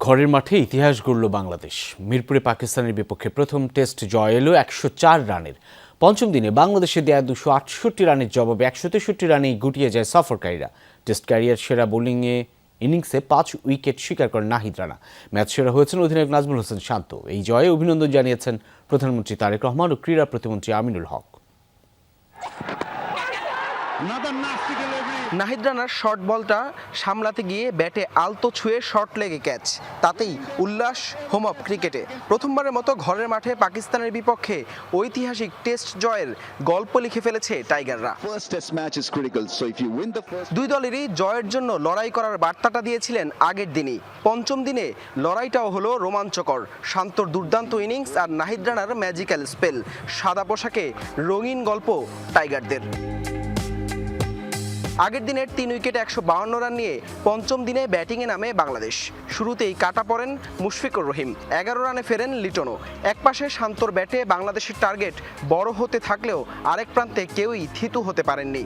ঘরের মাঠে ইতিহাস গড়ল বাংলাদেশ। মিরপুরে পাকিস্তানের বিপক্ষে প্রথম টেস্ট জয় এলো ১০৪ রানের। পঞ্চম দিনে বাংলাদেশে দেয়া ২৬৮ রানের জবাবে ১৬৩ রানেই গুটিয়ে যায় সফরকারীরা। টেস্ট ক্যারিয়ার সেরা বোলিংয়ে ইনিংসে ৫ উইকেট শিকার করেন নাহিদ রানা। ম্যাচ সেরা হয়েছেন অধিনায়ক নাজমুল হোসেন শান্ত। এই জয়ে অভিনন্দন জানিয়েছেন প্রধানমন্ত্রী তারেক রহমান ও ক্রীড়া প্রতিমন্ত্রী আমিনুল হক। নাহিদ রানার শর্ট বলটা সামলাতে গিয়ে ব্যাটে আলতো ছুঁয়ে শর্ট লেগে ক্যাচ, তাতেই উল্লাস হোম অফ ক্রিকেটে। প্রথমবারের মতো ঘরের মাঠে পাকিস্তানের বিপক্ষে ঐতিহাসিক টেস্ট জয়ের গল্প লিখে ফেলেছে টাইগাররা। দুই দলেরই জয়ের জন্য লড়াই করার বার্তাটা দিয়েছিলেন আগের দিনই। পঞ্চম দিনে লড়াইটাও হলো রোমাঞ্চকর। শান্তর দুর্দান্ত ইনিংস আর নাহিদ রানার ম্যাজিক্যাল স্পেল, সাদা পোশাকে রঙিন গল্প টাইগারদের। আগের দিনের ৩ উইকেটে ১৫২ রান নিয়ে পঞ্চম দিনে ব্যাটিংয়ে নামে বাংলাদেশ। শুরুতেই কাটা পড়েন মুশফিকুর রহিম, ১১ রানে ফেরেন লিটনও। একপাশে শান্তর ব্যাটে বাংলাদেশের টার্গেট বড় হতে থাকলেও আরেক প্রান্তে কেউই থিতু হতে পারেননি।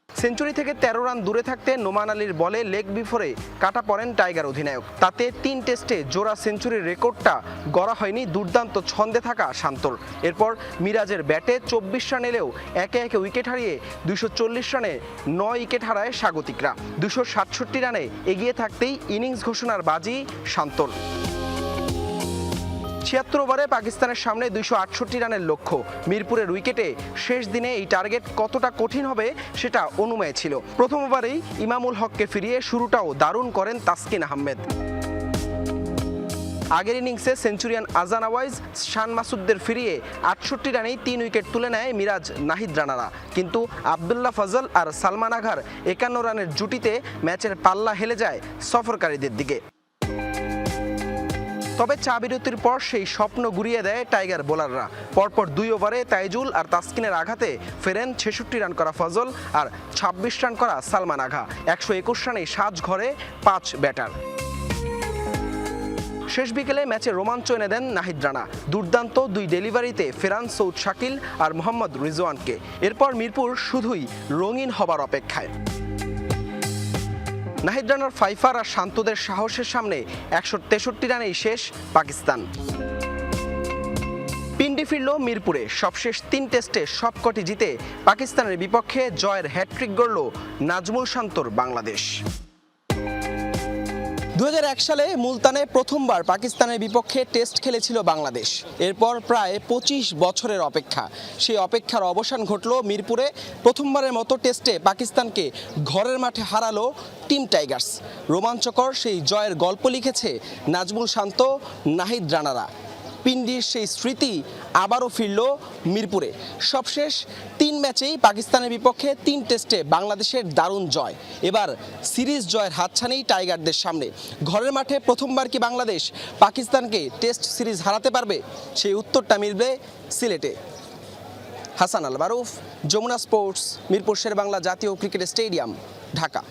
সেঞ্চুরি থেকে ১৩ রান দূরে থাকতে নোমান আলীর বলে লেগ বিফোরে কাটা পড়েন টাইগার অধিনায়ক। তাতে ৩ টেস্টে জোড়া সেঞ্চুরির রেকর্ডটা গড়া হয়নি দুর্দান্ত ছন্দে থাকা শান্তর। এরপর মিরাজের ব্যাটে ২৪ রান এলেও একে একে উইকেট হারিয়ে ২৪০ রানে ৯ উইকেট হারায় স্বাগতিকরা। ২৬৭ রানে এগিয়ে থাকতেই ইনিংস ঘোষণার বাজি শান্তর। ৭৬ ওভারে পাকিস্তানের সামনে ২৬৮ রানের লক্ষ্য। মিরপুরের উইকেটে শেষ দিনে এই টার্গেট কতটা কঠিন হবে সেটা অনুমেয় ছিল। প্রথম ওভারেই ইমামুল হককে ফিরিয়ে শুরুটাও দারুণ করেন তাসকিন আহমেদ। আগের ইনিংসে সেঞ্চুরিয়ান আজান আওয়াইজ, শান মাসুদদের ফিরিয়ে ৬৮ রানেই ৩ উইকেট তুলে নেয় মিরাজ নাহিদ রানারা। কিন্তু আবদুল্লাহ ফজল আর সালমান আঘার ৫১ রানের জুটিতে ম্যাচের পাল্লা হেলে যায় সফরকারীদের দিকে। তবে চা বিরতির পর সেই স্বপ্ন গুড়িয়ে দেয় টাইগার বোলাররা। পরপর ২ ওভারে তাইজুল আর তাসকিনের আঘাতে ফেরেন ৬৬ রান করা ফজল আর ২৬ রান করা সালমান আঘা। ১২১ রানেই সাজ ঘরে ৫ ব্যাটার। শেষ বিকেলে ম্যাচে রোমাঞ্চ এনে দেন নাহিদ রানা। দুর্দান্ত ২ ডেলিভারিতে ফেরান সৌদ শাকিল আর মোহাম্মদ রিজওয়ানকে। এরপর মিরপুর শুধুই রঙিন হবার অপেক্ষায়। নাহিদ রানার ফাইফার আর শান্তদের সাহসের সামনে ১৬৩ রানেই শেষ পাকিস্তান। পিন্ডি ফিরল মিরপুরে। সবশেষ ৩ টেস্টে সবকটি জিতে পাকিস্তানের বিপক্ষে জয়ের হ্যাট্রিক গড়ল নাজমুল শান্তর বাংলাদেশ। ২০০১ সালে মুলতানে প্রথমবার পাকিস্তানের বিপক্ষে টেস্ট খেলেছিল বাংলাদেশ। এরপর প্রায় ২৫ বছরের অপেক্ষা। সেই অপেক্ষার অবসান ঘটল মিরপুরে। প্রথমবারের মতো টেস্টে পাকিস্তানকে ঘরের মাঠে হারালো টিম টাইগার্স। রোমাঞ্চকর সেই জয়ের গল্প লিখেছে নাজমুল শান্ত, নাহিদ রানারা। পিন্ডির সেই স্মৃতি আবারও ফিরল মিরপুরে। সবশেষ ৩ ম্যাচেই পাকিস্তানের বিপক্ষে ৩ টেস্টে বাংলাদেশের দারুণ জয়। এবার সিরিজ জয়ের হাতছানি টাইগারদের সামনে। ঘরের মাঠে প্রথমবার কি বাংলাদেশ পাকিস্তানকে টেস্ট সিরিজ হারাতে পারবে? সেই উত্তরটা মিলবে সিলেটে। হাসান আল মারুফ, যমুনা স্পোর্টস, মিরপুর শেরেবাংলা জাতীয় ক্রিকেট স্টেডিয়াম, ঢাকা।